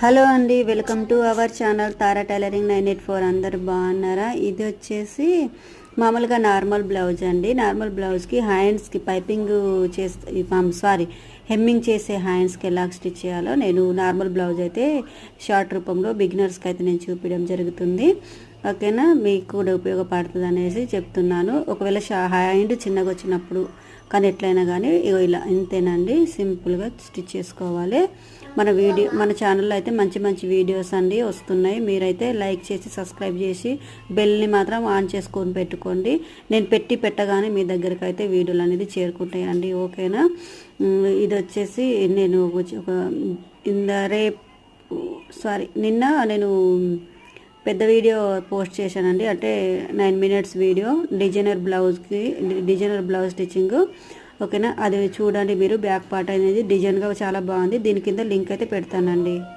Hello అండి, welcome to our channel Tara tailoring 984. అందరు బాగున్నారా? ఇది వచ్చేసి మామూలుగా నార్మల్ బ్లౌజ్ అండి. నార్మల్ బ్లౌజ్కి హ్యాండ్స్కి పైపింగ్ చేస్తే హెమ్మింగ్ చేసే హ్యాండ్స్కి ఎలా స్టిచ్ చేయాలో నేను నార్మల్ బ్లౌజ్ అయితే షార్ట్ రూపంలో బిగినర్స్కి అయితే నేను చూపించడం జరుగుతుంది. ఓకేనా, మీకు కూడా ఉపయోగపడుతుంది అనేసి చెప్తున్నాను. ఒకవేళ హ్యాండ్ చిన్నగా వచ్చినప్పుడు కానీ ఎట్లయినా కానీ ఇలా ఇంతేనండి, సింపుల్గా స్టిచ్ చేసుకోవాలి. మన ఛానల్లో అయితే మంచి మంచి వీడియోస్ అండి వస్తున్నాయి. మీరైతే లైక్ చేసి సబ్స్క్రైబ్ చేసి బెల్ని మాత్రం ఆన్ చేసుకొని పెట్టుకోండి. నేను పెట్టగానే మీ దగ్గరికి అయితే వీడియోలు అనేది చేరుకుంటాయండి. ఓకేనా, ఇది వచ్చేసి నేను నిన్న నేను పెద్ద వీడియో పోస్ట్ చేశానండి. అంటే 9 minutes video designer blouse stitching. ఓకేనా, అది చూడండి మీరు. బ్యాక్ పార్ట్ అనేది డిజైన్గా చాలా బాగుంది. దీని కింద లింక్ అయితే పెడతానండి.